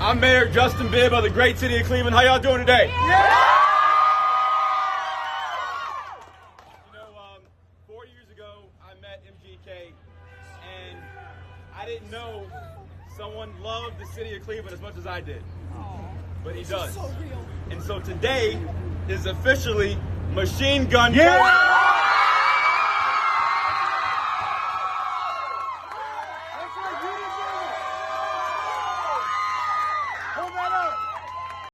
I'm Mayor Justin Bibb of the great city of Cleveland. How y'all doing today? Yeah. 4 years ago, I met MGK, and I didn't know someone loved the city of Cleveland as much as I did. But he does. So real. And so today is officially Machine Gun Yeah.